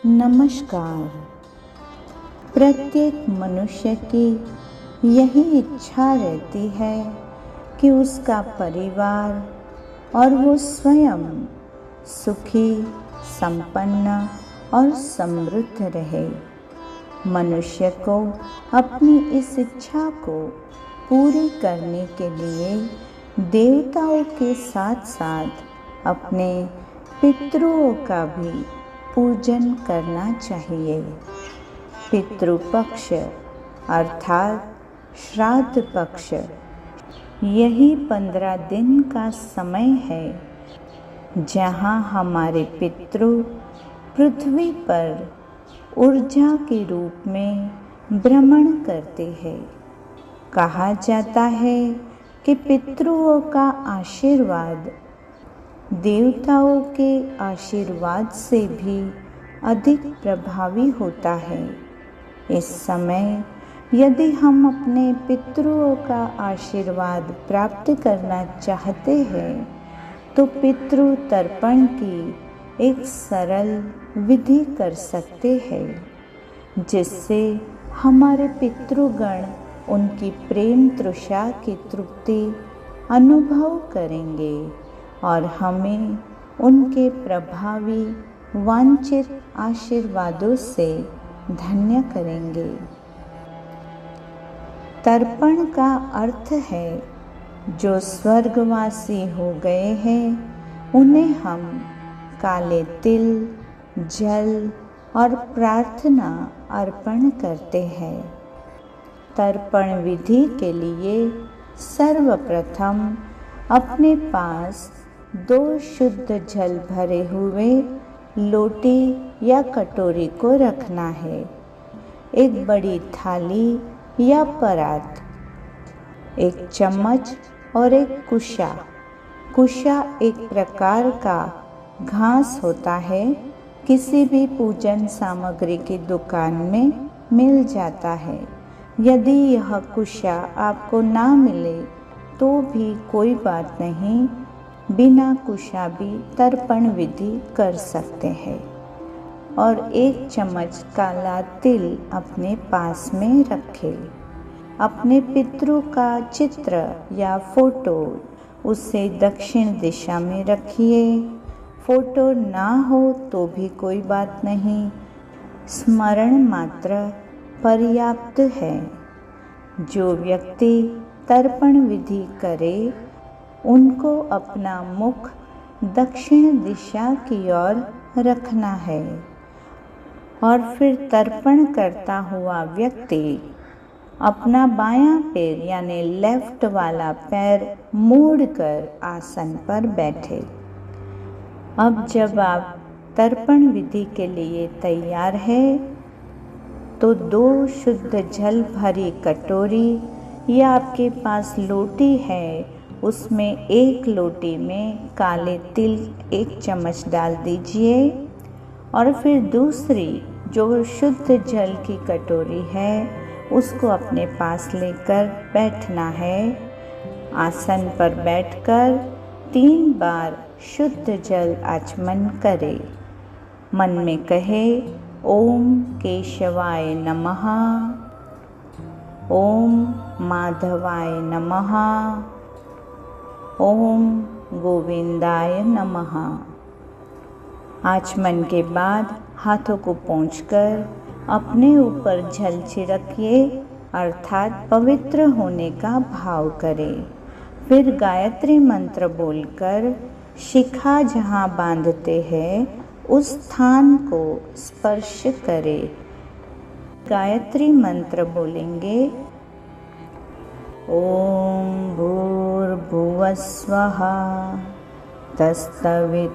नमस्कार। प्रत्येक मनुष्य की यही इच्छा रहती है कि उसका परिवार और वो स्वयं सुखी, संपन्न और समृद्ध रहे। मनुष्य को अपनी इस इच्छा को पूरी करने के लिए देवताओं के साथ साथ अपने पितरों का भी पूजन करना चाहिए। पितृपक्ष अर्थात श्राद्ध पक्ष यही 15 दिन का समय है जहाँ हमारे पितृ पृथ्वी पर ऊर्जा के रूप में भ्रमण करते हैं। कहा जाता है कि पितरों का आशीर्वाद देवताओं के आशीर्वाद से भी अधिक प्रभावी होता है। इस समय यदि हम अपने पितरों का आशीर्वाद प्राप्त करना चाहते हैं तो पितृ तर्पण की एक सरल विधि कर सकते हैं, जिससे हमारे पितृगण उनकी प्रेम तृषा की तृप्ति अनुभव करेंगे और हमें उनके प्रभावी वांछित आशीर्वादों से धन्य करेंगे। तर्पण का अर्थ है जो स्वर्गवासी हो गए हैं उन्हें हम काले तिल, जल और प्रार्थना अर्पण करते हैं। तर्पण विधि के लिए सर्वप्रथम अपने पास 2 शुद्ध जल भरे हुए लोटी या कटोरी को रखना है। एक बड़ी थाली या परात, एक चम्मच और एक कुशा। कुशा एक प्रकार का घास होता है, किसी भी पूजन सामग्री की दुकान में मिल जाता है। यदि यह कुशा आपको ना मिले तो भी कोई बात नहीं, बिना कुशा भी तर्पण विधि कर सकते हैं। और 1 चम्मच काला तिल अपने पास में रखें। अपने पितरों का चित्र या फोटो उसे दक्षिण दिशा में रखिए। फोटो ना हो तो भी कोई बात नहीं, स्मरण मात्र पर्याप्त है। जो व्यक्ति तर्पण विधि करे उनको अपना मुख दक्षिण दिशा की ओर रखना है और फिर तर्पण करता हुआ व्यक्ति अपना बायां पैर यानी लेफ्ट वाला पैर मोड़कर आसन पर बैठे। अब जब आप तर्पण विधि के लिए तैयार है तो 2 शुद्ध जल भरी कटोरी या आपके पास लोटी है, उसमें 1 लोटी में काले तिल 1 चम्मच डाल दीजिए और फिर दूसरी जो शुद्ध जल की कटोरी है उसको अपने पास लेकर बैठना है। आसन पर बैठकर 3 बार शुद्ध जल आचमन करें। मन में कहे ओम केशवाय नमः, ओम माधवाय नमः, ओम गोविंदाय नमः। आचमन के बाद हाथों को पोंछकर अपने ऊपर जल छिड़किए अर्थात पवित्र होने का भाव करें। फिर गायत्री मंत्र बोलकर शिखा जहाँ बांधते हैं उस स्थान को स्पर्श करें। गायत्री मंत्र बोलेंगे ओम भूर्भुवः स्वः तत्सवितुर्वरेण्यं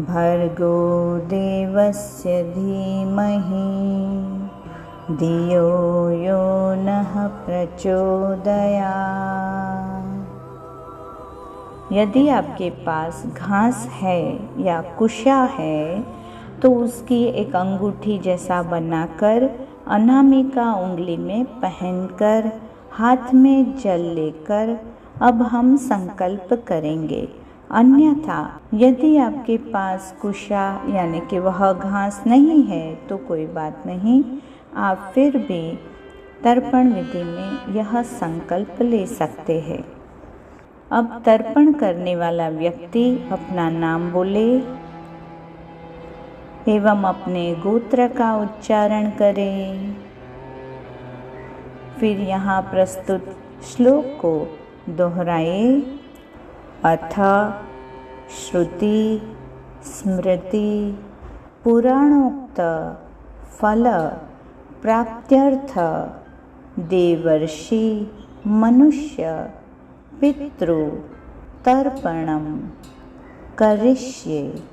भर्गो देवस्य धीमहि धियो यो नः प्रचोदयात्। यदि आपके पास घास है या कुशा है तो उसकी एक अंगूठी जैसा बनाकर अनामिका उंगली में पहनकर हाथ में जल लेकर अब हम संकल्प करेंगे। अन्यथा यदि आपके पास कुशा यानी कि वह घास नहीं है तो कोई बात नहीं, आप फिर भी तर्पण विधि में यह संकल्प ले सकते हैं। अब तर्पण करने वाला व्यक्ति अपना नाम बोले एवं अपने गोत्र का उच्चारण करे। फिर यहाँ प्रस्तुत श्लोक को दोहराए। अथ श्रुति स्मृति पुराणोक्त फल प्राप्त्यर्थ देवर्षि मनुष्य पितृ तर्पणम करिष्ये।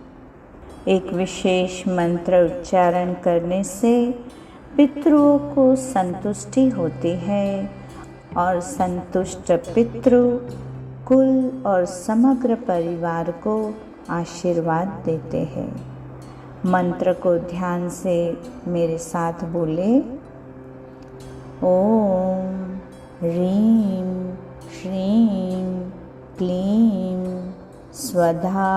एक विशेष मंत्र उच्चारण करने से पितृओं को संतुष्टि होती है और संतुष्ट पितृ कुल और समग्र परिवार को आशीर्वाद देते हैं। मंत्र को ध्यान से मेरे साथ बोले। ओम ह्रीं श्रीं क्लीं स्वधा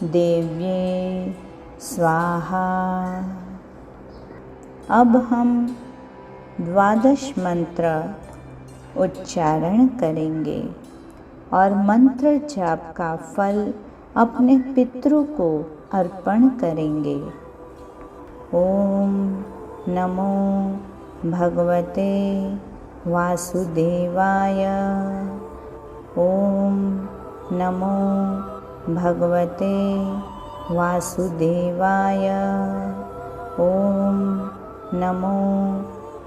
देव्ये स्वाहा। अब हम 12 मंत्र उच्चारण करेंगे और मंत्र जाप का फल अपने पितरों को अर्पण करेंगे। ओम नमो भगवते वासुदेवाय। ओम नमो भगवते वासुदेवाय। ओम नमो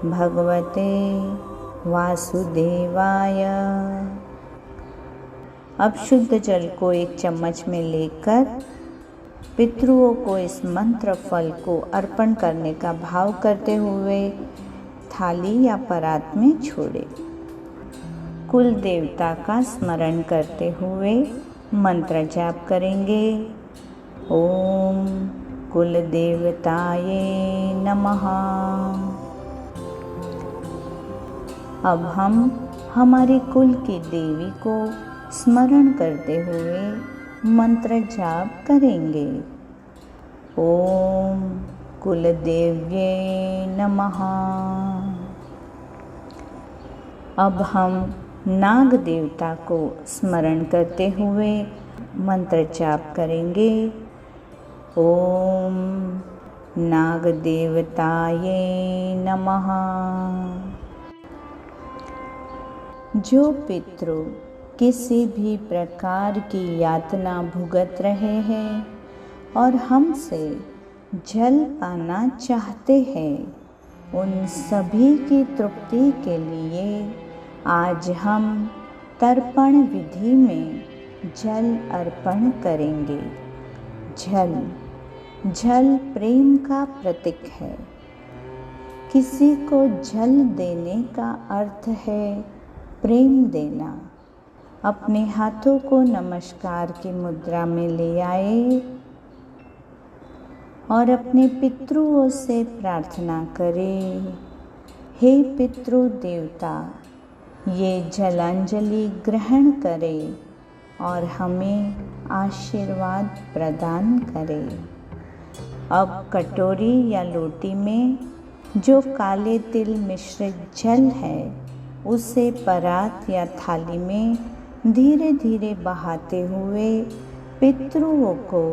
भगवते वासुदेवाय। अब शुद्ध जल को एक चम्मच में लेकर पितृओं को इस मंत्र फल को अर्पण करने का भाव करते हुए थाली या परात में छोड़े। कुल देवता का स्मरण करते हुए मंत्र जाप करेंगे। ओम कुल देवताये नमः। अब हम हमारी कुल की देवी को स्मरण करते हुए मंत्र जाप करेंगे। ओम कुलदेव्ये नमः। अब हम नाग देवता को स्मरण करते हुए मंत्र जाप करेंगे। ओम नाग देवताये नमः। जो पितृ किसी भी प्रकार की यातना भुगत रहे हैं और हमसे जल पाना चाहते हैं, उन सभी की तृप्ति के लिए आज हम तर्पण विधि में जल अर्पण करेंगे। जल प्रेम का प्रतीक है। किसी को जल देने का अर्थ है प्रेम देना। अपने हाथों को नमस्कार की मुद्रा में ले आए और अपने पितृओं से प्रार्थना करें। हे पितृ देवता, ये जलांजलि ग्रहण करें और हमें आशीर्वाद प्रदान करें। अब कटोरी या लोटी में जो काले तिल मिश्रित जल है, उसे परात या थाली में धीरे धीरे बहाते हुए पितृओं को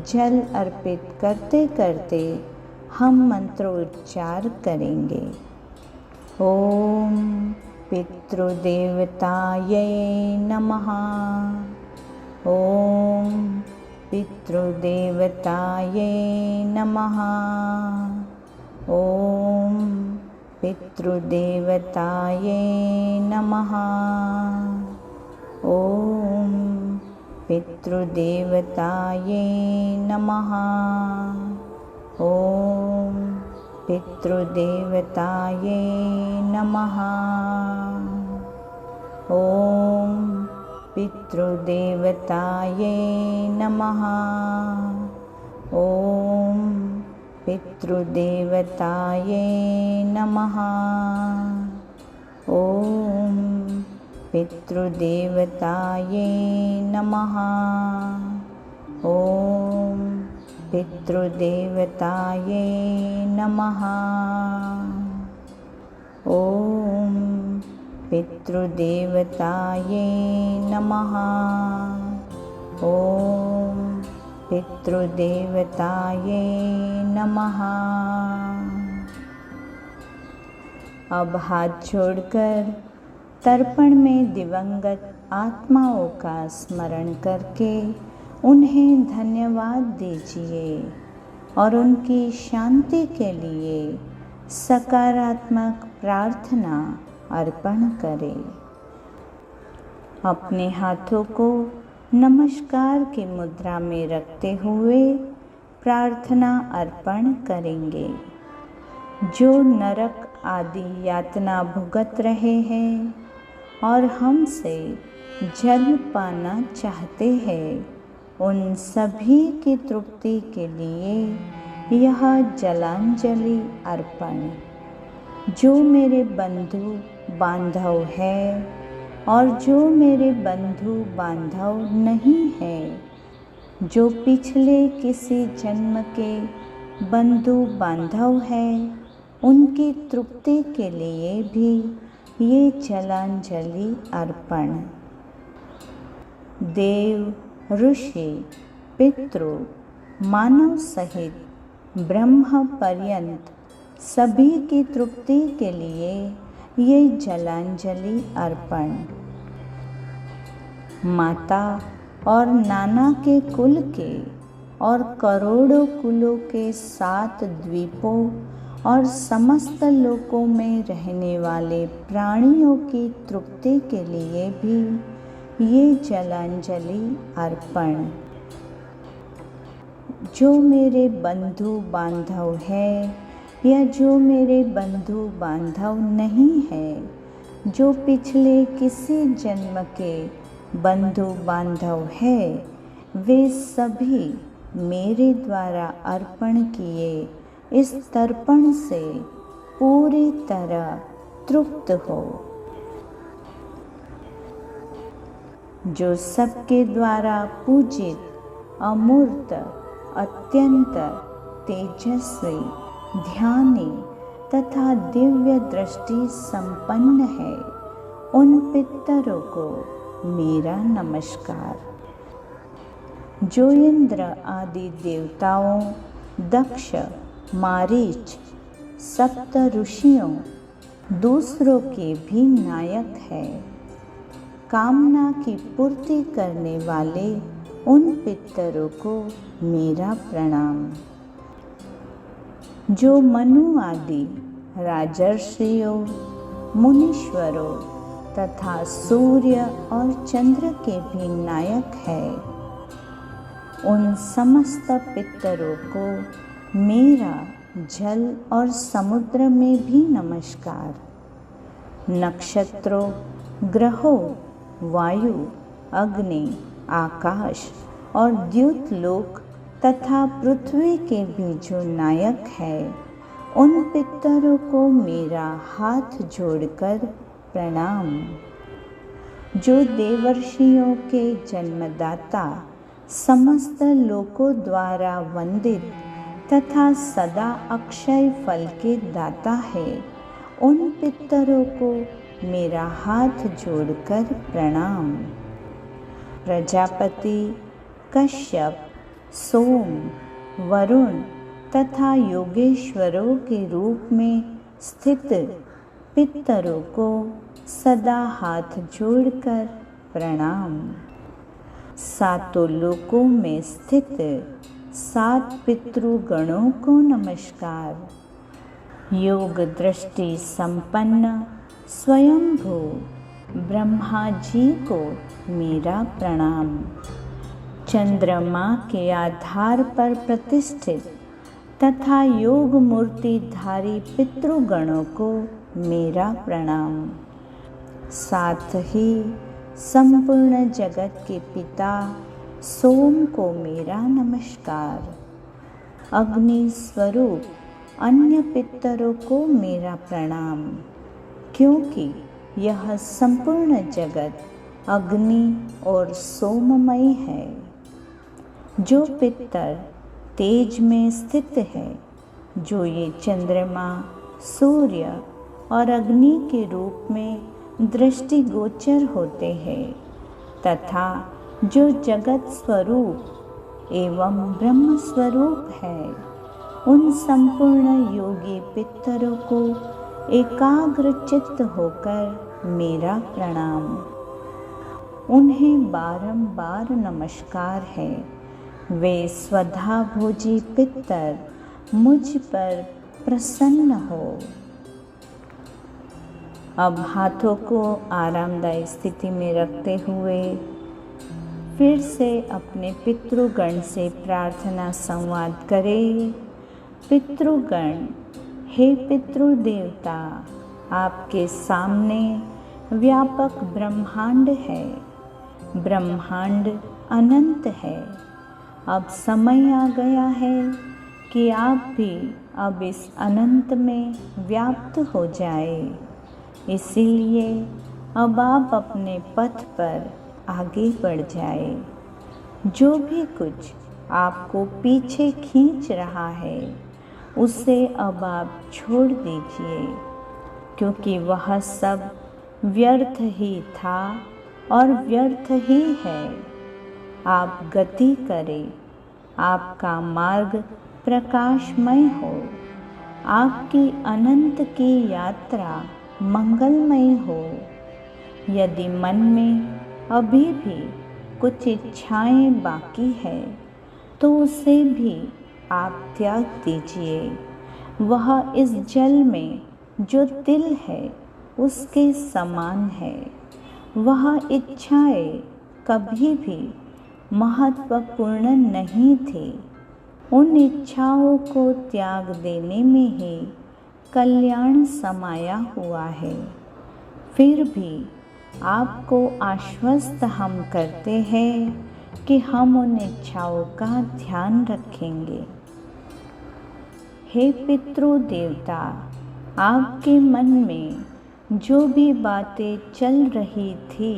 जल अर्पित करते करते हम मंत्र उच्चार करेंगे। ओम पितृदेवताये नमः। ओम पितृदेवताये नमः। ओम पितृदेवताये नमः। ओम पितृदेवताये नमः। ओम पितृदेवताये नमः। ओम पितृदेवताये नमः। ओम पितृदेवताये नमः। ओम पितृदेवताये नमः। ओम पितृदेवताये नमः। ओम पितृदेवताये नमः। ओम पितृदेवताये नमः। अब हाथ जोड़कर तर्पण में दिवंगत आत्माओं का स्मरण करके उन्हें धन्यवाद दीजिए और उनकी शांति के लिए सकारात्मक प्रार्थना अर्पण करें। अपने हाथों को नमस्कार की मुद्रा में रखते हुए प्रार्थना अर्पण करेंगे। जो नरक आदि यातना भुगत रहे हैं और हमसे जल पाना चाहते हैं, उन सभी की तृप्ति के लिए यह जलांजलि अर्पण। जो मेरे बंधु बांधव है और जो मेरे बंधु बांधव नहीं है, जो पिछले किसी जन्म के बंधु बांधव है, उनकी तृप्ति के लिए भी ये जलांजलि अर्पण। देव, ऋषि, पितृ, मानव सहित ब्रह्म पर्यंत सभी की तृप्ति के लिए ये जलांजलि अर्पण। माता और नाना के कुल के और करोड़ों कुलों के 7 द्वीपों और समस्त लोकों में रहने वाले प्राणियों की तृप्ति के लिए भी ये जलांजलि अर्पण। जो मेरे बंधु बांधव है या जो मेरे बंधु बांधव नहीं है, जो पिछले किसी जन्म के बंधु बांधव है, वे सभी मेरे द्वारा अर्पण किए इस तर्पण से पूरी तरह तृप्त हो। जो सबके द्वारा पूजित, अमूर्त, अत्यंत तेजस्वी, ध्यानी तथा दिव्य दृष्टि संपन्न है, उन पितरों को मेरा नमस्कार। जो इंद्र आदि देवताओं, दक्ष, मारीच, सप्त ऋषियों, दूसरों के भी नायक है, कामना की पूर्ति करने वाले उन पितरों को मेरा प्रणाम। जो मनु आदि राजर्षियों, मुनीश्वरों तथा सूर्य और चंद्र के भी नायक है, उन समस्त पितरों को मेरा जल और समुद्र में भी नमस्कार। नक्षत्रों, ग्रहों, वायु, अग्नि, आकाश और द्युतलोक तथा पृथ्वी के भी जो नायक है, उन पितरों को मेरा हाथ जोड़कर प्रणाम। जो देवर्षियों के जन्मदाता, समस्त लोकों द्वारा वंदित तथा सदा अक्षय फल के दाता है, उन पितरों को मेरा हाथ जोड़कर प्रणाम। प्रजापति, कश्यप, सोम, वरुण तथा योगेश्वरों के रूप में स्थित पितरों को सदा हाथ जोड़कर प्रणाम। सातों लोकों में स्थित 7 पितृगणों को नमस्कार। योग दृष्टि संपन्न स्वयंभू ब्रह्मा जी को मेरा प्रणाम। चंद्रमा के आधार पर प्रतिष्ठित तथा योग मूर्ति धारी पितृगणों को मेरा प्रणाम। साथ ही संपूर्ण जगत के पिता सोम को मेरा नमस्कार। अग्नि स्वरूप अन्य पितरों को मेरा प्रणाम, क्योंकि यह संपूर्ण जगत अग्नि और सोममय है। जो पितर तेज में स्थित है, जो ये चंद्रमा, सूर्य और अग्नि के रूप में दृष्टिगोचर होते हैं, तथा जो जगत स्वरूप एवं ब्रह्म स्वरूप है, उन संपूर्ण योगी पितरों को एकाग्र चित्त होकर मेरा प्रणाम। उन्हें बारंबार नमस्कार है। वे स्वधा भोजी पितर मुझ पर प्रसन्न हो। अब हाथों को आरामदायी स्थिति में रखते हुए फिर से अपने पितृगण से प्रार्थना संवाद करें। पितृगण, हे पितृदेवता, आपके सामने व्यापक ब्रह्मांड है। ब्रह्मांड अनंत है। अब समय आ गया है कि आप भी अब इस अनंत में व्याप्त हो जाए। इसीलिए अब आप अपने पथ पर आगे बढ़ जाए। जो भी कुछ आपको पीछे खींच रहा है, उसे अब आप छोड़ दीजिए, क्योंकि वह सब व्यर्थ ही था और व्यर्थ ही है। आप गति करें, आपका मार्ग प्रकाशमय हो, आपकी अनंत की यात्रा मंगलमय हो। यदि मन में अभी भी कुछ इच्छाएं बाकी है, तो उसे भी आप त्याग दीजिए। वह इस जल में जो तिल है, उसके समान है। वह इच्छाएं कभी भी महत्वपूर्ण नहीं थी। उन इच्छाओं को त्याग देने में ही कल्याण समाया हुआ है। फिर भी आपको आश्वस्त हम करते हैं कि हम उन इच्छाओं का ध्यान रखेंगे। हे पितृ देवता, आपके मन में जो भी बातें चल रही थी,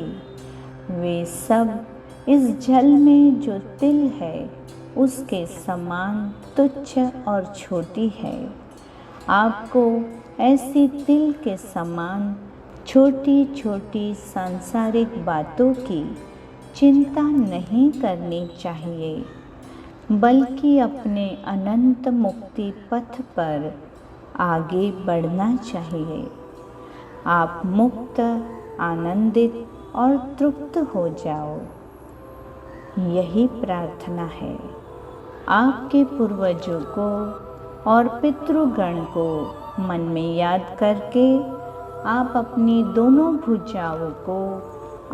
वे सब इस जल में जो तिल है, उसके समान तुच्छ और छोटी है। आपको ऐसी तिल के समान छोटी छोटी सांसारिक बातों की चिंता नहीं करनी चाहिए, बल्कि अपने अनंत मुक्ति पथ पर आगे बढ़ना चाहिए। आप मुक्त, आनंदित और तृप्त हो जाओ। यही प्रार्थना है। आपके पूर्वजों को और पितृगण को मन में याद करके आप अपनी दोनों भुजाओं को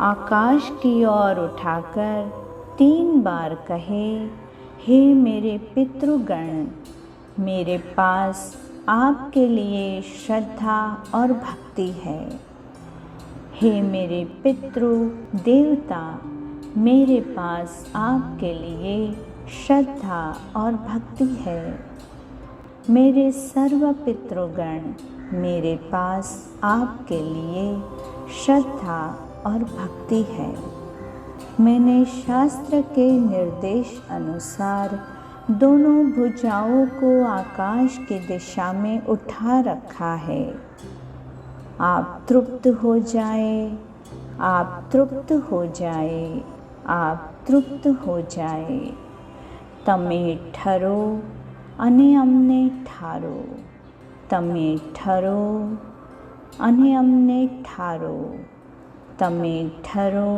आकाश की ओर उठाकर 3 बार कहे, हे मेरे पितृगण, मेरे पास आपके लिए श्रद्धा और भक्ति है। हे मेरे पितृ देवता, मेरे पास आपके लिए श्रद्धा और भक्ति है। मेरे सर्व पितृगण, मेरे पास आपके लिए श्रद्धा और भक्ति है। मैंने शास्त्र के निर्देश अनुसार दोनों भुजाओं को आकाश की दिशा में उठा रखा है। आप तृप्त हो जाए, आप तृप्त हो जाए, आप तृप्त हो जाए। तमे ठरो અને અમને ઠારો, તમે ઠરો અને અમને ઠારો, તમે ઠરો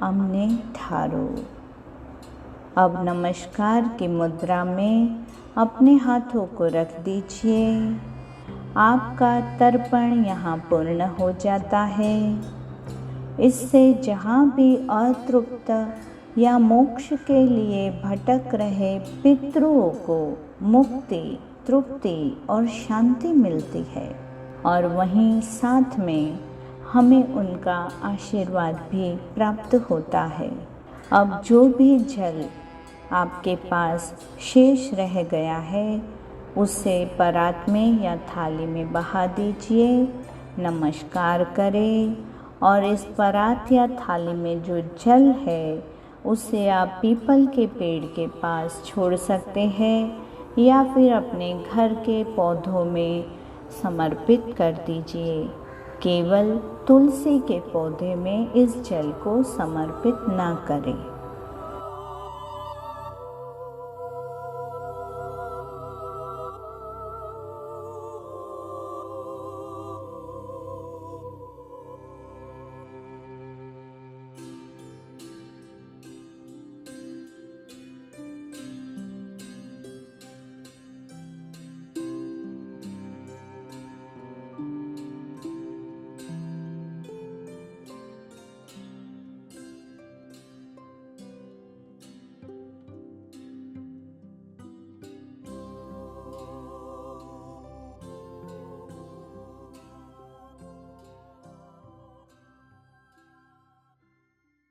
અમને ઠારો। अब नमस्कार की मुद्रा में अपने हाथों को रख दीजिए। आपका तर्पण यहाँ पूर्ण हो जाता है। इससे जहाँ भी अतृप्त या मोक्ष के लिए भटक रहे पितरों को मुक्ति, तृप्ति और शांति मिलती है, और वहीं साथ में हमें उनका आशीर्वाद भी प्राप्त होता है। अब जो भी जल आपके पास शेष रह गया है, उसे परात में या थाली में बहा दीजिए। नमस्कार करें और इस परात या थाली में जो जल है उसे आप पीपल के पेड़ के पास छोड़ सकते हैं या फिर अपने घर के पौधों में समर्पित कर दीजिए। केवल तुलसी के पौधे में इस जल को समर्पित ना करें।